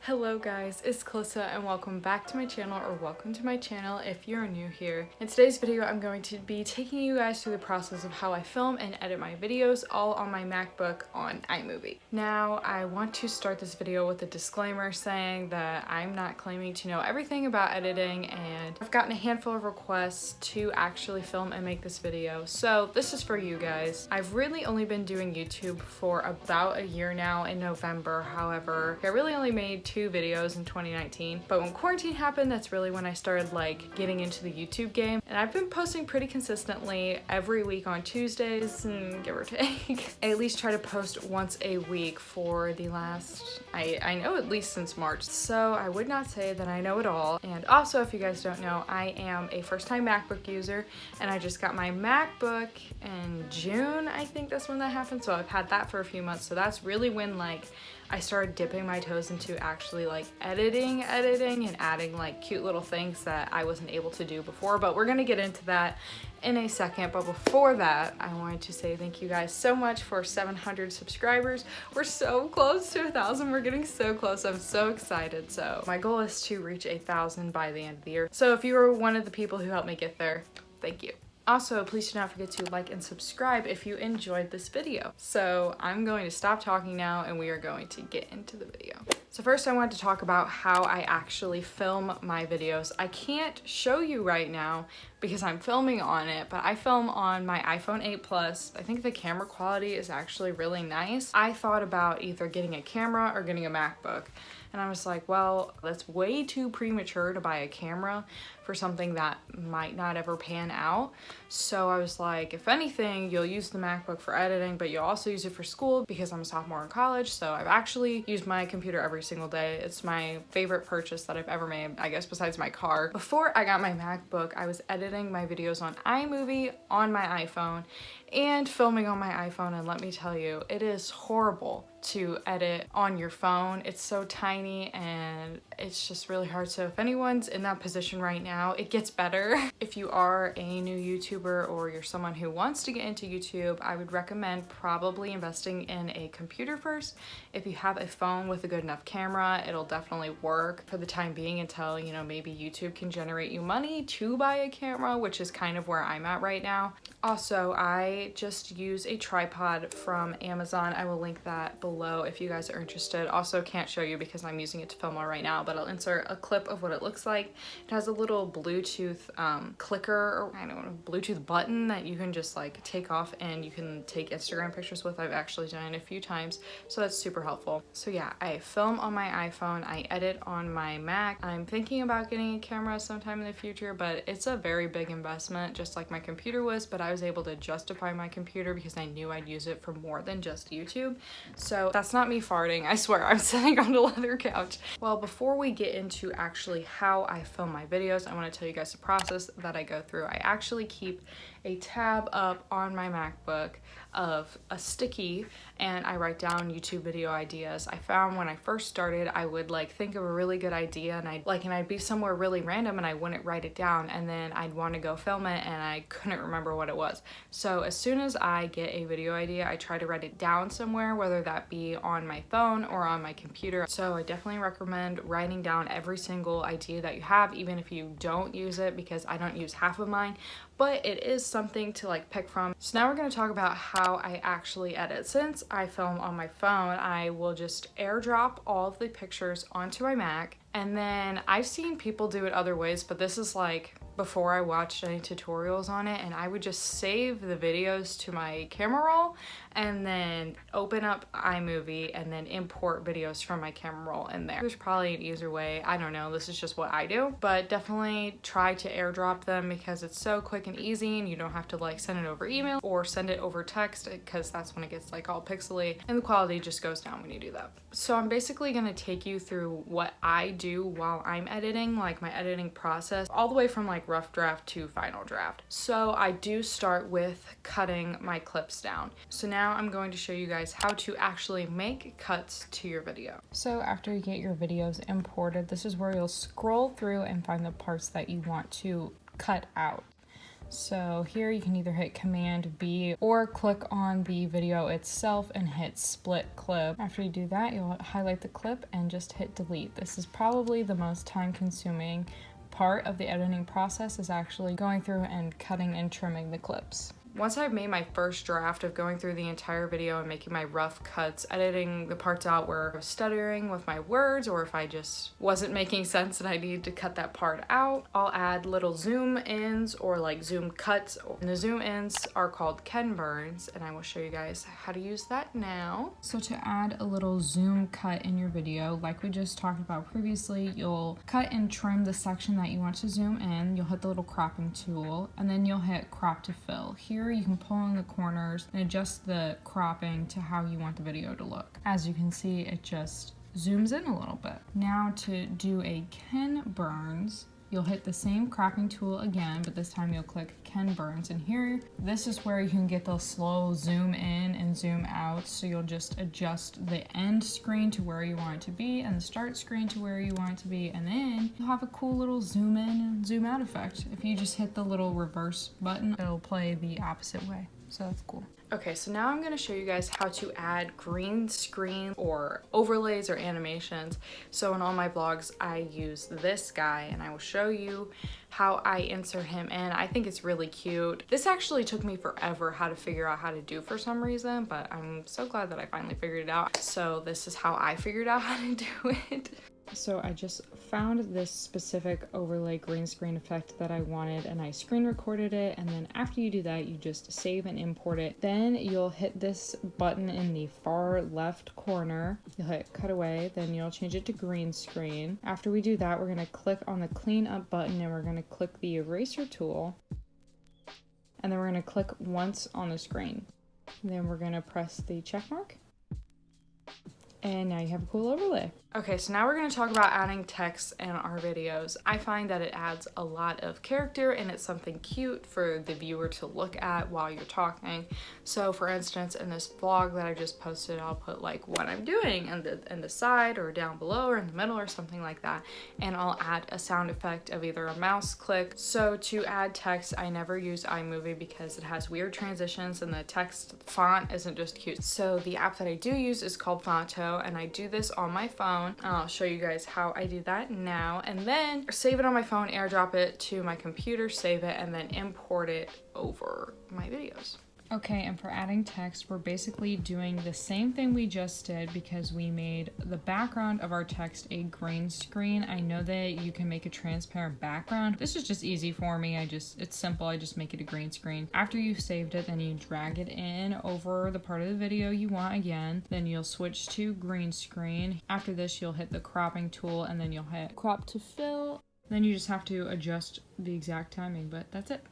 Hello guys, it's Callisa and welcome back to my channel, or welcome to my channel if you're new here. In today's video, I'm going to be taking you guys through the process of how I film and edit my videos, all on my MacBook on iMovie. Now, I want to start this video with a disclaimer saying that I'm not claiming to know everything about editing, and I've gotten a handful of requests to actually film and make this video, so this is for you guys. I've really only been doing YouTube for about a year now in November. However, I really only made two videos in 2019, but when quarantine happened, that's really when I started getting into the YouTube game, and I've been posting pretty consistently every week on Tuesdays, and give or take. I at least try to post once a week for the last, I know at least since March, so I would not say that I know it all. And also, if you guys don't know, I am a first-time MacBook user, and I just got my MacBook in June. I think that's when that happened, so I've had that for a few months, so that's really when I started dipping my toes into actually editing and adding cute little things that I wasn't able to do before, but we're gonna get into that in a second. But before that, I wanted to say thank you guys so much for 700 subscribers. We're so close to 1,000. We're getting so close. I'm so excited. So my goal is to reach 1,000 by the end of the year. So if you were one of the people who helped me get there, thank you. Also, please do not forget to like and subscribe if you enjoyed this video. So I'm going to stop talking now and we are going to get into the video. So first, I wanted to talk about how I actually film my videos. I can't show you right now because I'm filming on it, but I film on my iPhone 8 Plus. I think the camera quality is actually really nice. I thought about either getting a camera or getting a MacBook. And I was like, well, that's way too premature to buy a camera for something that might not ever pan out. So I was like, if anything, you'll use the MacBook for editing, but you'll also use it for school because I'm a sophomore in college. So I've actually used my computer every single day. It's my favorite purchase that I've ever made, I guess, besides my car. Before I got my MacBook, I was editing my videos on iMovie on my iPhone and filming on my iPhone, and let me tell you, it is horrible to edit on your phone. It's so tiny and it's just really hard. So if anyone's in that position right now, it gets better. If you are a new YouTuber or you're someone who wants to get into YouTube, I would recommend probably investing in a computer first. If you have a phone with a good enough camera, it'll definitely work for the time being until, you know, maybe YouTube can generate you money to buy a camera, which is kind of where I'm at right now. Also, I just use a tripod from Amazon. I will link that below if you guys are interested. Also, can't show you because I'm using it to film on right now, but I'll insert a clip of what it looks like. It has a little Bluetooth clicker, or I don't know, Bluetooth button that you can just take off and you can take Instagram pictures with. I've actually done it a few times, so that's super helpful. So yeah, I film on my iPhone, I edit on my Mac. I'm thinking about getting a camera sometime in the future, but it's a very big investment, just like my computer was, but I was able to justify my computer because I knew I'd use it for more than just YouTube. So that's not me farting, I swear. I'm sitting on the leather couch. Well, before we get into actually how I film my videos, I want to tell you guys the process that I go through. I actually keep a tab up on my MacBook of a sticky, and I write down YouTube video ideas. I found when I first started, I would think of a really good idea and I'd be somewhere really random and I wouldn't write it down, and then I'd want to go film it and I couldn't remember what it was. So as soon as I get a video idea, I try to write it down somewhere, whether that be on my phone or on my computer. So I definitely recommend writing down every single idea that you have, even if you don't use it, because I don't use half of mine, but it is something to pick from. So now we're going to talk about how I actually edit. Since I film on my phone, I will just airdrop all of the pictures onto my Mac, and then I've seen people do it other ways, but this is before I watched any tutorials on it, and I would just save the videos to my camera roll and then open up iMovie and then import videos from my camera roll in there. There's probably an easier way, I don't know, this is just what I do, but definitely try to airdrop them because it's so quick and easy and you don't have to send it over email or send it over text, because that's when it gets all pixely and the quality just goes down when you do that. So I'm basically going to take you through what I do while I'm editing, my editing process, all the way from rough draft to final draft. So I do start with cutting my clips down. So now I'm going to show you guys how to actually make cuts to your video. So after you get your videos imported, this is where you'll scroll through and find the parts that you want to cut out. So here you can either hit Command B or click on the video itself and hit split clip. After you do that, you'll highlight the clip and just hit delete. This is probably the most time consuming part of the editing process, is actually going through and cutting and trimming the clips. Once I've made my first draft of going through the entire video and making my rough cuts, editing the parts out where I was stuttering with my words or if I just wasn't making sense and I needed to cut that part out, I'll add little zoom ins or like zoom cuts. And the zoom ins are called Ken burns, and I will show you guys how to use that now. So to add a little zoom cut in your video, like we just talked about previously, you'll cut and trim the section that you want to zoom in. You'll hit the little cropping tool and then you'll hit crop to fill. Here you can pull in the corners and adjust the cropping to how you want the video to look. As you can see, it just zooms in a little bit. Now to do a Ken burns, you'll hit the same cropping tool again, but this time you'll click Ken burns, and here, this is where you can get the slow zoom in and zoom out. So you'll just adjust the end screen to where you want it to be and the start screen to where you want it to be, and then you'll have a cool little zoom in and zoom out effect. If you just hit the little reverse button, it'll play the opposite way. So that's cool. Okay, so now I'm going to show you guys how to add green screen or overlays or animations. So in all my blogs, I use this guy and I will show you how I insert him in. I think it's really cute. This actually took me forever how to figure out how to do for some reason, but I'm so glad that I finally figured it out. So this is how I figured out how to do it. So I just found this specific overlay green screen effect that I wanted and I screen recorded it, and then after you do that you just save and import it. Then you'll hit this button in the far left corner, you'll hit cut away, then you'll change it to green screen. After we do that, we're going to click on the clean up button and we're going to click the eraser tool, and then we're going to click once on the screen. Then we're going to press the check mark. And now you have a cool overlay. Okay, so now we're going to talk about adding text in our videos. I find that it adds a lot of character and it's something cute for the viewer to look at while you're talking. So for instance, in this vlog that I just posted, I'll put like what I'm doing in the side or down below or in the middle or something like that. And I'll add a sound effect of either a mouse click. So to add text, I never use Imovie because it has weird transitions and the text font isn't just cute. So the app that I do use is called Fonto, and I do this on my phone. I'll show you guys how I do that now, and then save it on my phone, airdrop it to my computer, save it, and then import it over my videos. Okay, and for adding text, we're basically doing the same thing we just did because we made the background of our text a green screen. I know that you can make a transparent background. This is just easy for me. It's simple. I just make it a green screen. After you've saved it, then you drag it in over the part of the video you want again. Then you'll switch to green screen. After this, you'll hit the cropping tool and then you'll hit crop to fill. Then you just have to adjust the exact timing, but that's it.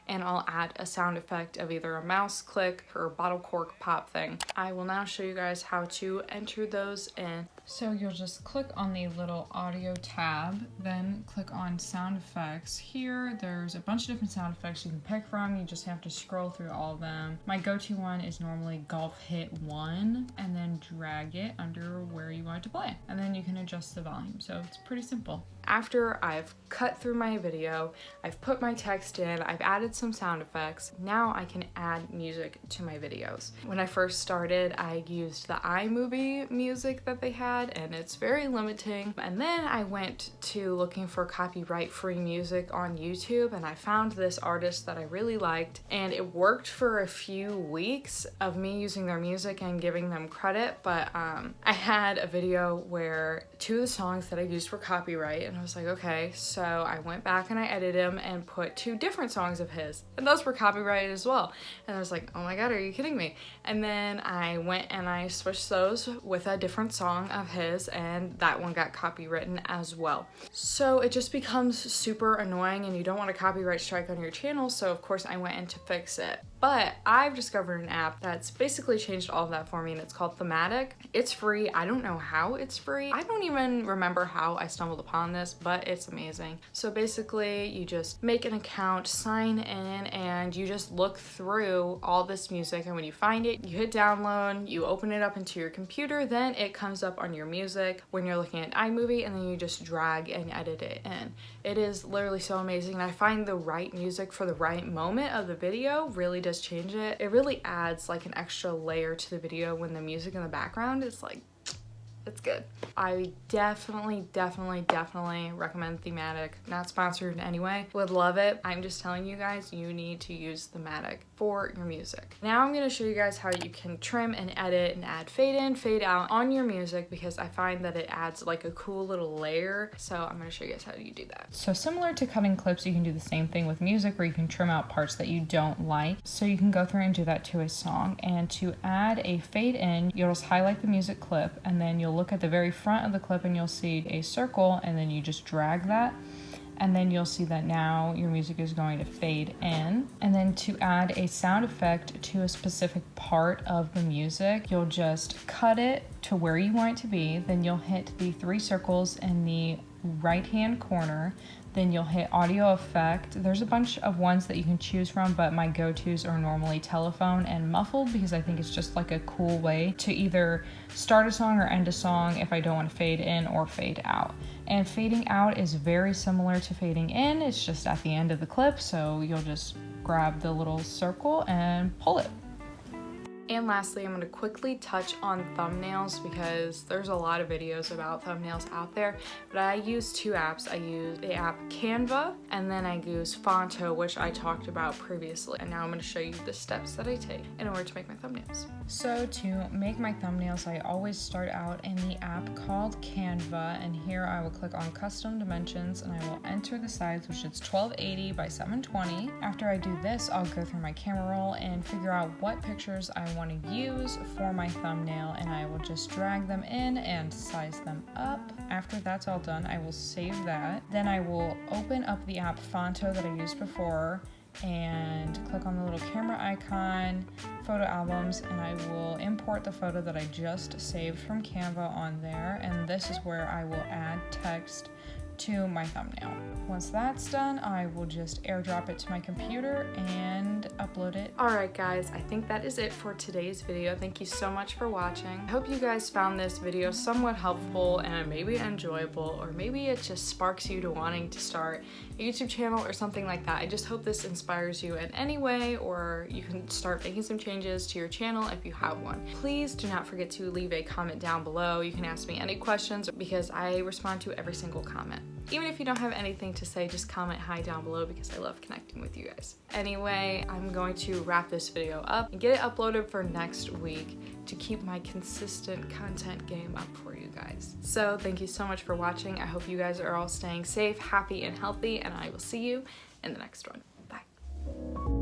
And I'll add a sound effect of either a mouse click or a bottle cork pop thing. I will now show you guys how to enter those in. So you'll just click on the little audio tab, then click on sound effects. Here, there's a bunch of different sound effects you can pick from. You just have to scroll through all of them. My go-to one is normally golf hit 1, and then drag it under where you want it to play. And then you can adjust the volume, so it's pretty simple. After I've cut through my video, I've put my text in, I've added some sound effects, now I can add music to my videos. When I first started, I used the Imovie music that they had, and it's very limiting. And then I went to looking for copyright-free music on YouTube, and I found this artist that I really liked, and it worked for a few weeks of me using their music and giving them credit, but I had a video where 2 of the songs that I used were copyright, and I was like, okay, so I went back and I edited them and put 2 different songs of his, and those were copyrighted as well. And I was like, oh my god, are you kidding me? And then I went and I switched those with a different song of his, and that one got copywritten as well. So it just becomes super annoying and you don't want a copyright strike on your channel, so of course I went in to fix it. but I've discovered an app that's basically changed all of that for me, and it's called Thematic. It's free. I don't know how it's free. I don't even remember how I stumbled upon this, but it's amazing. So basically you just make an account, sign in, and you just look through all this music, and when you find it, you hit download, you open it up into your computer, then it comes up on your music when you're looking at iMovie, and then you just drag and edit it in. It is literally so amazing, and I find the right music for the right moment of the video really does change it. It really adds like an extra layer to the video when the music in the background is like, it's good. I definitely recommend Thematic. Not sponsored in any way. Would love it. I'm just telling you guys, you need to use Thematic for your music. Now I'm going to show you guys how you can trim and edit and add fade in, fade out on your music, because I find that it adds like a cool little layer. So I'm going to show you guys how you do that. So similar to cutting clips, you can do the same thing with music, where you can trim out parts that you don't like. So you can go through and do that to a song. And to add a fade in, you'll just highlight the music clip, and then you'll look at the very front of the clip and you'll see a circle, and then you just drag that, and then you'll see that now your music is going to fade in. And then to add a sound effect to a specific part of the music, you'll just cut it to where you want it to be, then you'll hit the 3 circles in the right hand corner, then you'll hit audio effect. There's a bunch of ones that you can choose from, but my go-tos are normally telephone and muffled, because I think it's just like a cool way to either start a song or end a song if I don't want to fade in or fade out. And fading out is very similar to fading in, it's just at the end of the clip, so you'll just grab the little circle and pull it. And lastly, I'm going to quickly touch on thumbnails, because there's a lot of videos about thumbnails out there, but I use 2 apps. I use the app Canva, and then I use Fonto, which I talked about previously. And now I'm going to show you the steps that I take in order to make my thumbnails. So to make my thumbnails, I always start out in the app called Canva, and here I will click on custom dimensions, and I will enter the size, which is 1280 by 720. After I do this, I'll go through my camera roll and figure out what pictures I want to use for my thumbnail, and I will just drag them in and size them up. After that's all done, I will save that. Then I will open up the app Fonto that I used before and click on the little camera icon, photo albums, and I will import the photo that I just saved from Canva on there, and this is where I will add text to my thumbnail. Once that's done, I will just airdrop it to my computer and upload it. Alright guys, I think that is it for today's video. Thank you so much for watching. I hope you guys found this video somewhat helpful and maybe enjoyable, or maybe it just sparks you to wanting to start a YouTube channel or something like that. I just hope this inspires you in any way, or you can start making some changes to your channel if you have one. Please do not forget to leave a comment down below. You can ask me any questions, because I respond to every single comment. Even if you don't have anything to say, just comment hi down below, because I love connecting with you guys. Anyway, I'm going to wrap this video up and get it uploaded for next week to keep my consistent content game up for you guys. So thank you so much for watching. I hope you guys are all staying safe, happy, and healthy, and I will see you in the next one. Bye.